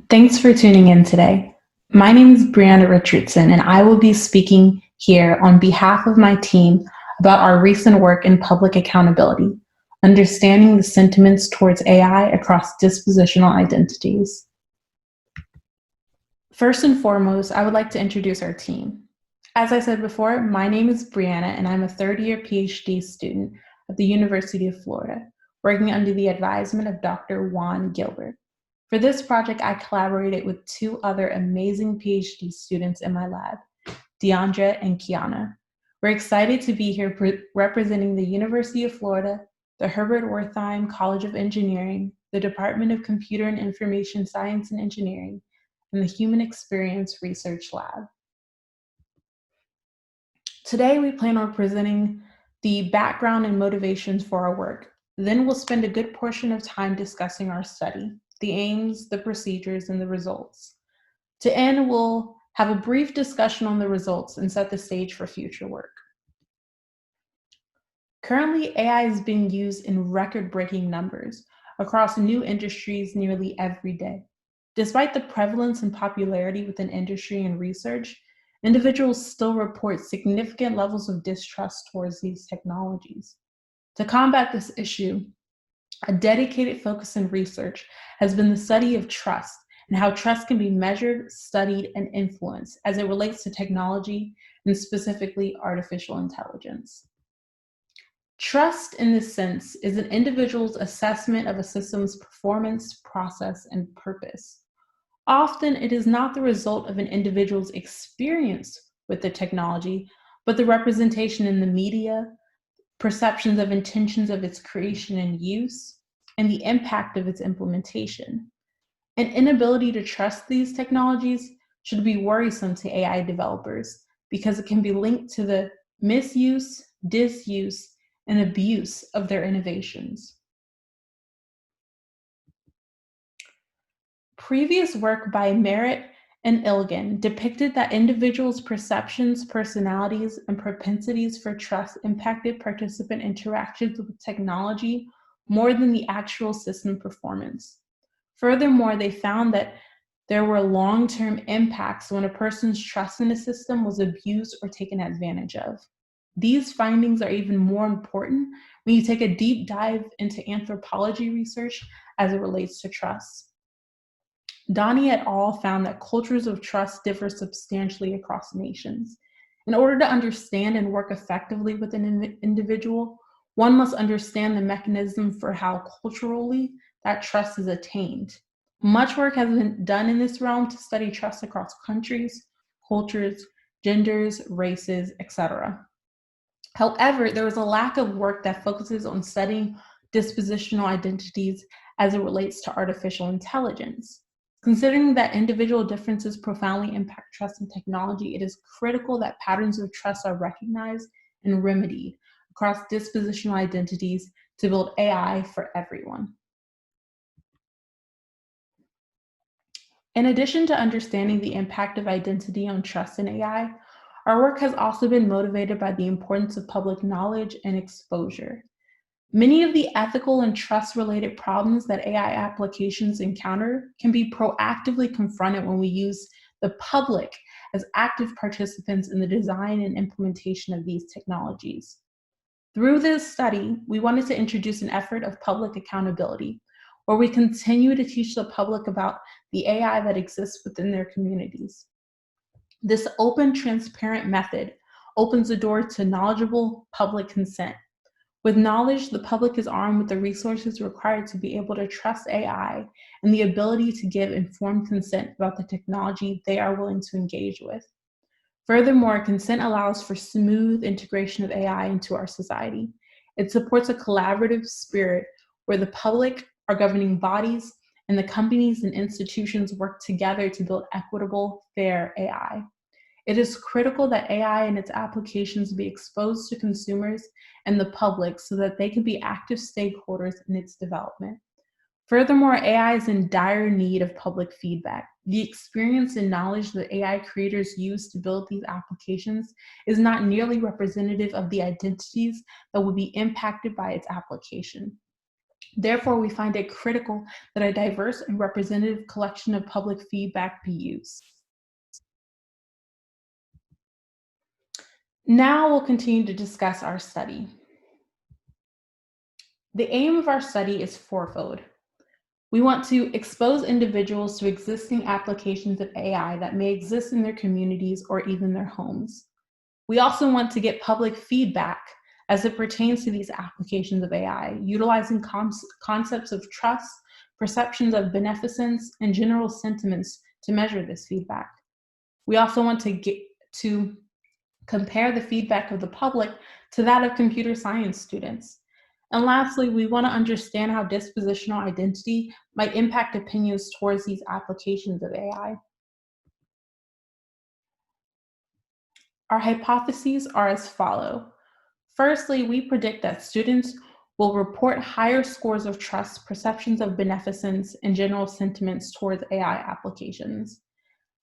Thanks for tuning in today. My name is Brianna Richardson, and I will be speaking here on behalf of my team about our recent work in public accountability, understanding the sentiments towards AI across dispositional identities. First and foremost, I would like to introduce our team. As I said before, my name is Brianna, and I'm a third-year PhD student at the University of Florida, working under the advisement of Dr. Juan Gilbert. For this project, I collaborated with two other amazing PhD students in my lab, Deandra and Kiana. We're excited to be here representing the University of Florida, the Herbert Wertheim College of Engineering, the Department of Computer and Information Science and Engineering, and the Human Experience Research Lab. Today, we plan on presenting the background and motivations for our work. Then we'll spend a good portion of time discussing our study, the aims, the procedures, and the results. To end, we'll have a brief discussion on the results and set the stage for future work. Currently, AI is being used in record-breaking numbers across new industries nearly every day. Despite the prevalence and popularity within industry and research, individuals still report significant levels of distrust towards these technologies. To combat this issue, a dedicated focus in research has been the study of trust and how trust can be measured, studied, and influenced as it relates to technology and specifically artificial intelligence. Trust, in this sense, is an individual's assessment of a system's performance, process, and purpose. Often, it is not the result of an individual's experience with the technology, but the representation in the media, perceptions of intentions of its creation and use, and the impact of its implementation. An inability to trust these technologies should be worrisome to AI developers because it can be linked to the misuse, disuse, and abuse of their innovations. Previous work by Merritt and Ilgen depicted that individuals' perceptions, personalities, and propensities for trust impacted participant interactions with technology more than the actual system performance. Furthermore, they found that there were long-term impacts when a person's trust in a system was abused or taken advantage of. These findings are even more important when you take a deep dive into anthropology research as it relates to trust. Donnie et al. Found that cultures of trust differ substantially across nations. In order to understand and work effectively with an individual, one must understand the mechanism for how culturally that trust is attained. Much work has been done in this realm to study trust across countries, cultures, genders, races, etc. However, there is a lack of work that focuses on studying dispositional identities as it relates to artificial intelligence. Considering that individual differences profoundly impact trust in technology, it is critical that patterns of trust are recognized and remedied across dispositional identities to build AI for everyone. In addition to understanding the impact of identity on trust in AI, our work has also been motivated by the importance of public knowledge and exposure. Many of the ethical and trust-related problems that AI applications encounter can be proactively confronted when we use the public as active participants in the design and implementation of these technologies. Through this study, we wanted to introduce an effort of public accountability, where we continue to teach the public about the AI that exists within their communities. This open, transparent method opens the door to knowledgeable public consent. With knowledge, the public is armed with the resources required to be able to trust AI and the ability to give informed consent about the technology they are willing to engage with. Furthermore, consent allows for smooth integration of AI into our society. It supports a collaborative spirit where the public, our governing bodies, and the companies and institutions work together to build equitable, fair AI. It is critical that AI and its applications be exposed to consumers and the public so that they can be active stakeholders in its development. Furthermore, AI is in dire need of public feedback. The experience and knowledge that AI creators use to build these applications is not nearly representative of the identities that will be impacted by its application. Therefore, we find it critical that a diverse and representative collection of public feedback be used. Now we'll continue to discuss our study. The aim of our study is fourfold. We want to expose individuals to existing applications of AI that may exist in their communities or even their homes. We also want to get public feedback as it pertains to these applications of AI, utilizing concepts of trust, perceptions of beneficence, and general sentiments to measure this feedback. We also want to compare the feedback of the public to that of computer science students. And lastly, we want to understand how dispositional identity might impact opinions towards these applications of AI. Our hypotheses are as follow. Firstly, we predict that students will report higher scores of trust, perceptions of beneficence, and general sentiments towards AI applications.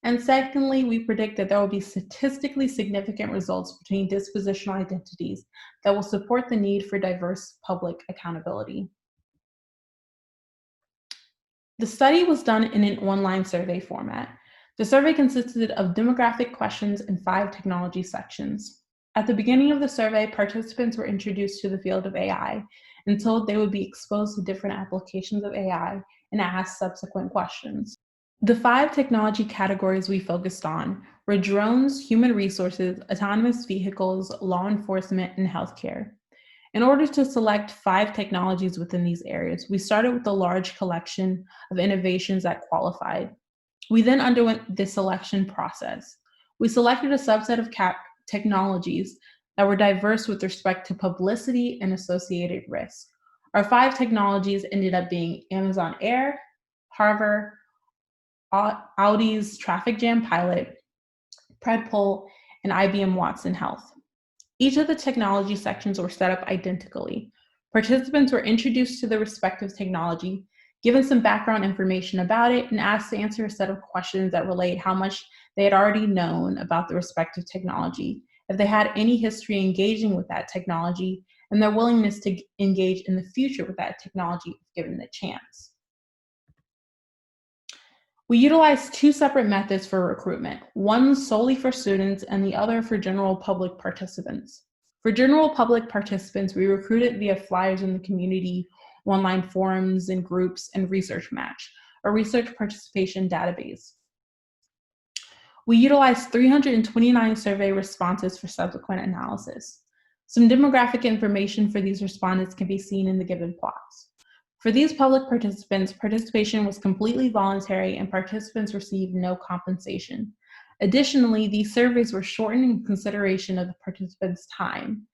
And secondly, we predict that there will be statistically significant results between dispositional identities that will support the need for diverse public accountability. The study was done in an online survey format. The survey consisted of demographic questions and 5 technology sections. At the beginning of the survey, participants were introduced to the field of AI and told they would be exposed to different applications of AI and asked subsequent questions. The 5 technology categories we focused on were drones, human resources, autonomous vehicles, law enforcement, and healthcare. In order to select 5 technologies within these areas, we started with a large collection of innovations that qualified. We then underwent the selection process. We selected a subset of technologies that were diverse with respect to publicity and associated risk. Our 5 technologies ended up being Amazon Air, Harvard, Audi's Traffic Jam Pilot, Predpol, and IBM Watson Health. Each of the technology sections were set up identically. Participants were introduced to the respective technology, given some background information about it, and asked to answer a set of questions that relate how much they had already known about the respective technology, if they had any history engaging with that technology, and their willingness to engage in the future with that technology if given the chance. We utilized 2 separate methods for recruitment, one solely for students and the other for general public participants. For general public participants, we recruited via flyers in the community, online forums and groups, and Research Match, a research participation database. We utilized 329 survey responses for subsequent analysis. Some demographic information for these respondents can be seen in the given plots. For these public participants, participation was completely voluntary and participants received no compensation. Additionally, these surveys were shortened in consideration of the participants' time,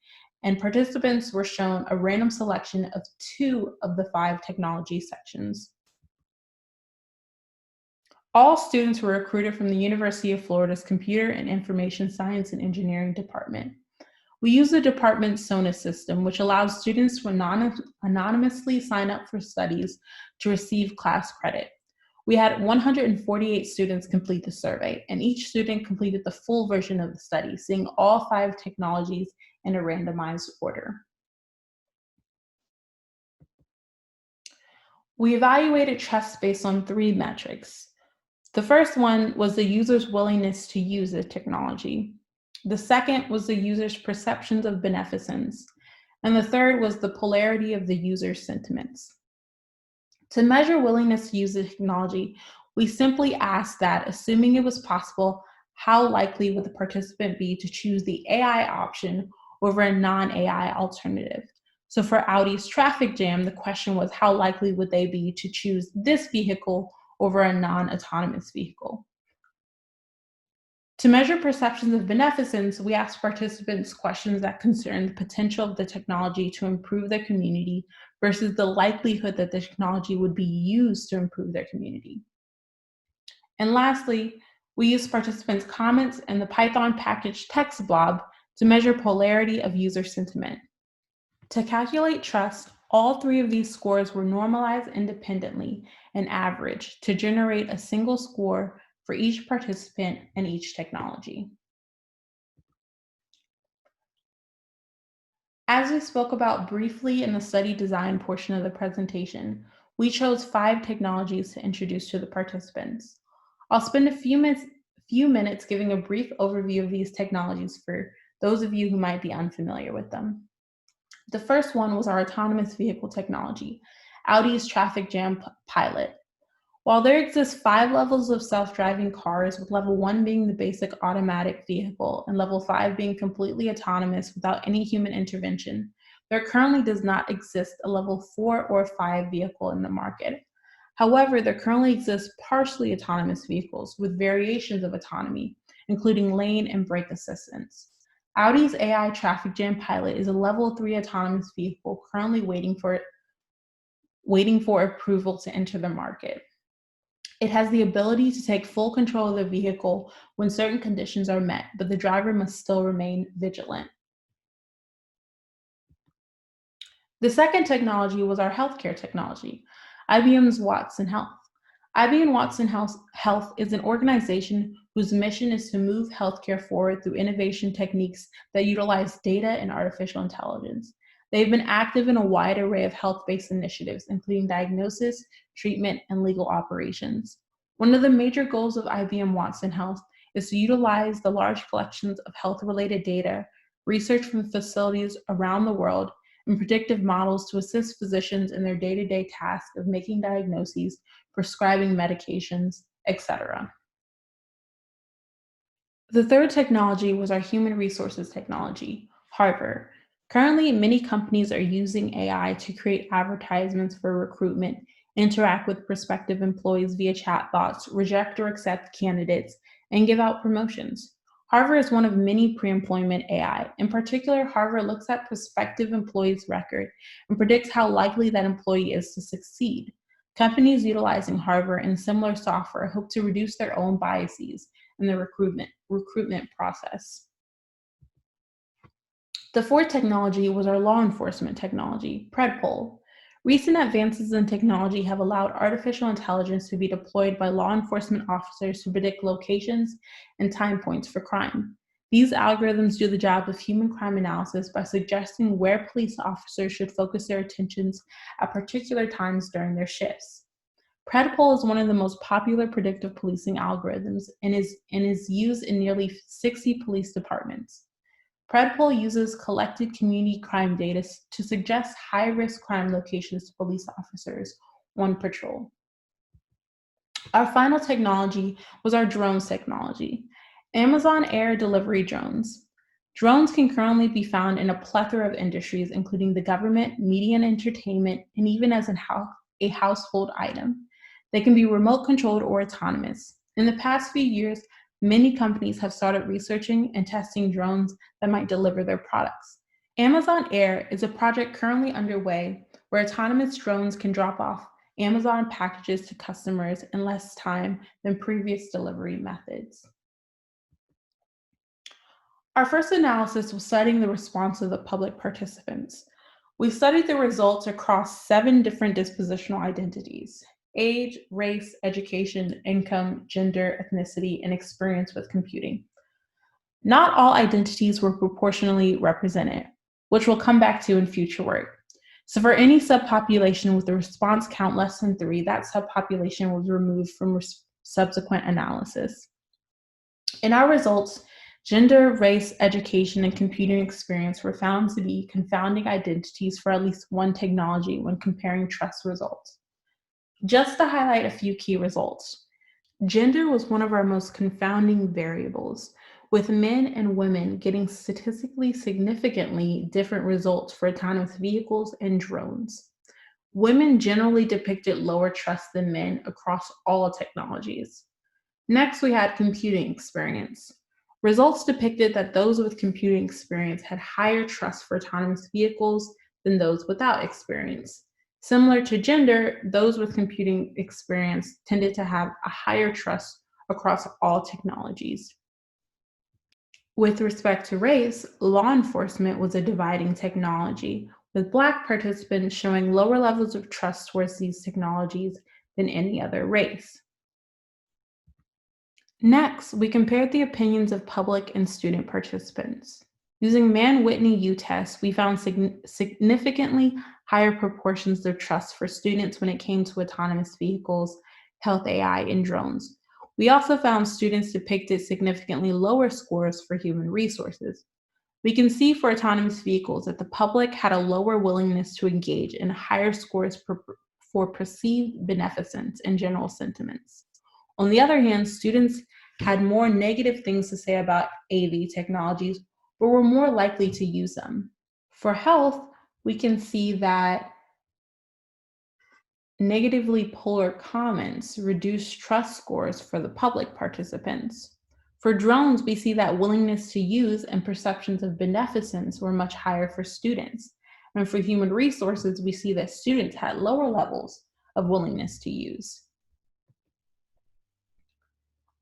and participants were shown a random selection of 2 of the 5 technology sections. All students were recruited from the University of Florida's Computer and Information Science and Engineering Department. We use the department's SONUS system, which allows students to anonymously sign up for studies to receive class credit. We had 148 students complete the survey, and each student completed the full version of the study, seeing all 5 technologies in a randomized order. We evaluated trust based on 3 metrics. The first one was the user's willingness to use the technology. The second was the user's perceptions of beneficence. And the third was the polarity of the user's sentiments. To measure willingness to use the technology, we simply asked that, assuming it was possible, how likely would the participant be to choose the AI option over a non-AI alternative? So for Audi's traffic jam, the question was how likely would they be to choose this vehicle over a non-autonomous vehicle? To measure perceptions of beneficence, we asked participants questions that concerned the potential of the technology to improve their community versus the likelihood that the technology would be used to improve their community. And lastly, we used participants' comments and the Python package text blob to measure polarity of user sentiment. To calculate trust, all 3 of these scores were normalized independently and averaged to generate a single score for each participant and each technology. As we spoke about briefly in the study design portion of the presentation, we chose 5 technologies to introduce to the participants. I'll spend a few minutes giving a brief overview of these technologies for those of you who might be unfamiliar with them. The first one was our autonomous vehicle technology, Audi's traffic jam pilot. While there exist 5 levels of self-driving cars, with level 1 being the basic automatic vehicle and level 5 being completely autonomous without any human intervention, there currently does not exist a level 4 or 5 vehicle in the market. However, there currently exist partially autonomous vehicles with variations of autonomy, including lane and brake assistance. Audi's AI traffic jam pilot is a level 3 autonomous vehicle currently waiting for approval to enter the market. It has the ability to take full control of the vehicle when certain conditions are met, but the driver must still remain vigilant. The second technology was our healthcare technology, IBM's Watson Health. IBM Watson Health is an organization whose mission is to move healthcare forward through innovation techniques that utilize data and artificial intelligence. They've been active in a wide array of health-based initiatives, including diagnosis, treatment, and legal operations. One of the major goals of IBM Watson Health is to utilize the large collections of health-related data, research from facilities around the world, and predictive models to assist physicians in their day-to-day task of making diagnoses, prescribing medications, etc. The third technology was our human resources technology, Harvard. Currently, many companies are using AI to create advertisements for recruitment, interact with prospective employees via chatbots, reject or accept candidates, and give out promotions. Harvard is one of many pre-employment AI. In particular, Harvard looks at prospective employees' record and predicts how likely that employee is to succeed. Companies utilizing Harvard and similar software hope to reduce their own biases in the recruitment process. The fourth technology was our law enforcement technology, Predpol. Recent advances in technology have allowed artificial intelligence to be deployed by law enforcement officers to predict locations and time points for crime. These algorithms do the job of human crime analysis by suggesting where police officers should focus their attentions at particular times during their shifts. Predpol is one of the most popular predictive policing algorithms and is used in nearly 60 police departments. Predpol uses collected community crime data to suggest high-risk crime locations to police officers on patrol. Our final technology was our drones technology, Amazon Air Delivery Drones. Drones can currently be found in a plethora of industries, including the government, media and entertainment, and even as a household item. They can be remote controlled or autonomous. In the past few years, many companies have started researching and testing drones that might deliver their products. Amazon Air is a project currently underway where autonomous drones can drop off Amazon packages to customers in less time than previous delivery methods. Our first analysis was studying the response of the public participants. We studied the results across 7 different dispositional identities: age, race, education, income, gender, ethnicity, and experience with computing. Not all identities were proportionally represented, which we'll come back to in future work. So for any subpopulation with a response count less than 3, that subpopulation was removed from subsequent analysis. In our results, gender, race, education, and computing experience were found to be confounding identities for at least one technology when comparing trust results. Just to highlight a few key results, gender was one of our most confounding variables, with men and women getting statistically significantly different results for autonomous vehicles and drones. Women generally depicted lower trust than men across all technologies. Next, we had computing experience. Results depicted that those with computing experience had higher trust for autonomous vehicles than those without experience. Similar to gender, those with computing experience tended to have a higher trust across all technologies. With respect to race, law enforcement was a dividing technology, with Black participants showing lower levels of trust towards these technologies than any other race. Next, we compared the opinions of public and student participants. Using Mann-Whitney U-tests, we found significantly higher proportions of trust for students when it came to autonomous vehicles, health AI, and drones. We also found students depicted significantly lower scores for human resources. We can see for autonomous vehicles that the public had a lower willingness to engage and higher scores for perceived beneficence and general sentiments. On the other hand, students had more negative things to say about AV technologies, but were more likely to use them. For health, we can see that negatively polar comments reduce trust scores for the public participants. For drones, we see that willingness to use and perceptions of beneficence were much higher for students. And for human resources, we see that students had lower levels of willingness to use.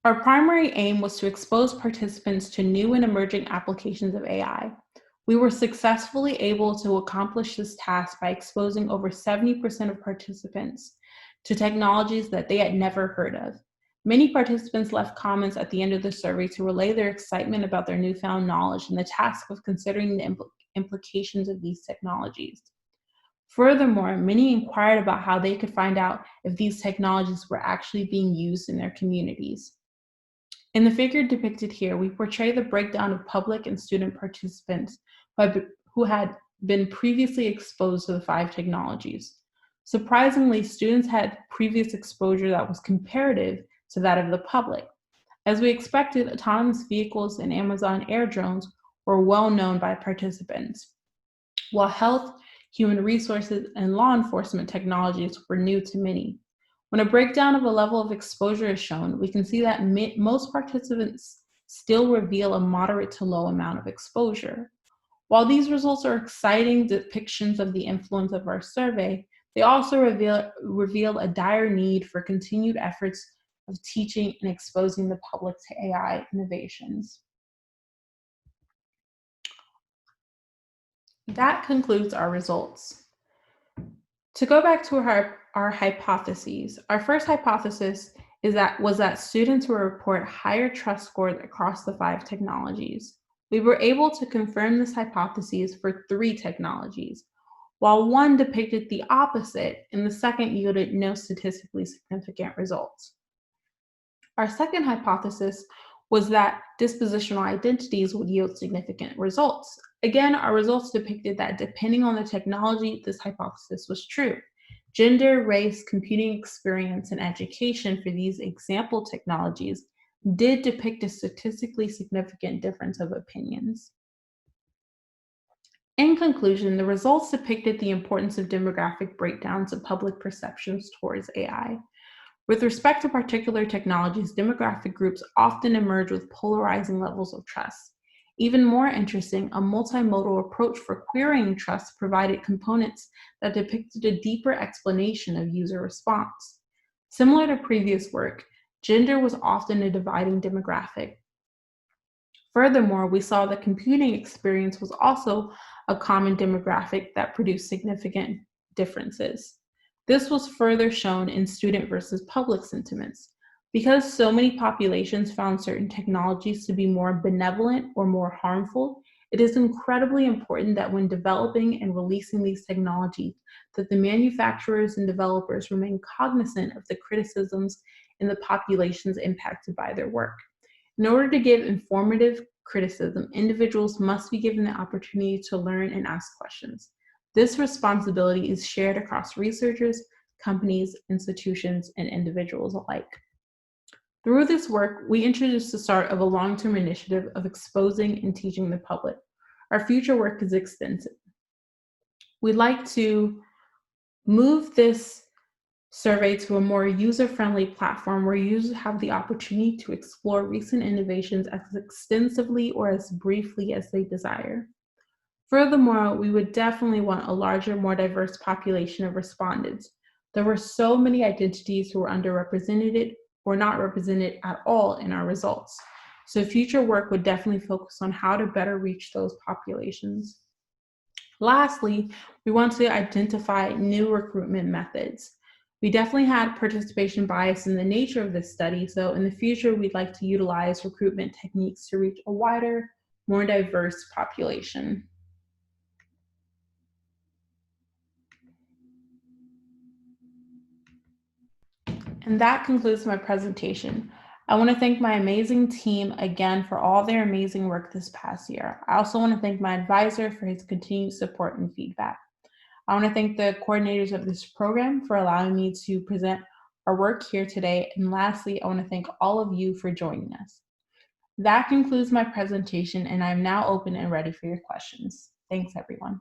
Our primary aim was to expose participants to new and emerging applications of AI. We were successfully able to accomplish this task by exposing over 70% of participants to technologies that they had never heard of. Many participants left comments at the end of the survey to relay their excitement about their newfound knowledge and the task of considering the implications of these technologies. Furthermore, many inquired about how they could find out if these technologies were actually being used in their communities. In the figure depicted here, we portray the breakdown of public and student participants who had been previously exposed to the 5 technologies. Surprisingly, students had previous exposure that was comparative to that of the public. As we expected, autonomous vehicles and Amazon air drones were well known by participants, while health, human resources, and law enforcement technologies were new to many. When a breakdown of a level of exposure is shown, we can see that most participants still reveal a moderate to low amount of exposure. While these results are exciting depictions of the influence of our survey, they also reveal a dire need for continued efforts of teaching and exposing the public to AI innovations. That concludes our results. To go back to our hypotheses, our first hypothesis was that students will report higher trust scores across the 5 technologies. We were able to confirm this hypothesis for 3 technologies, while one depicted the opposite and the second yielded no statistically significant results. Our second hypothesis was that dispositional identities would yield significant results. Again, our results depicted that depending on the technology, this hypothesis was true. Gender, race, computing experience, and education for these example technologies did depict a statistically significant difference of opinions. In conclusion, the results depicted the importance of demographic breakdowns of public perceptions towards AI. With respect to particular technologies, demographic groups often emerge with polarizing levels of trust. Even more interesting, a multimodal approach for querying trust provided components that depicted a deeper explanation of user response. Similar to previous work, gender was often a dividing demographic. Furthermore, we saw that computing experience was also a common demographic that produced significant differences. This was further shown in student versus public sentiments. Because so many populations found certain technologies to be more benevolent or more harmful, it is incredibly important that when developing and releasing these technologies, that the manufacturers and developers remain cognizant of the criticisms in the populations impacted by their work. In order to give informative criticism, individuals must be given the opportunity to learn and ask questions. This responsibility is shared across researchers, companies, institutions, and individuals alike. Through this work, we introduced the start of a long-term initiative of exposing and teaching the public. Our future work is extensive. We'd like to move this survey to a more user-friendly platform where users have the opportunity to explore recent innovations as extensively or as briefly as they desire. Furthermore, we would definitely want a larger, more diverse population of respondents. There were so many identities who were underrepresented or not represented at all in our results. So future work would definitely focus on how to better reach those populations. Lastly, we want to identify new recruitment methods. We definitely had participation bias in the nature of this study, so in the future, we'd like to utilize recruitment techniques to reach a wider, more diverse population. And that concludes my presentation. I want to thank my amazing team again for all their amazing work this past year. I also want to thank my advisor for his continued support and feedback. I want to thank the coordinators of this program for allowing me to present our work here today. And lastly, I want to thank all of you for joining us. That concludes my presentation, and I'm now open and ready for your questions. Thanks, everyone.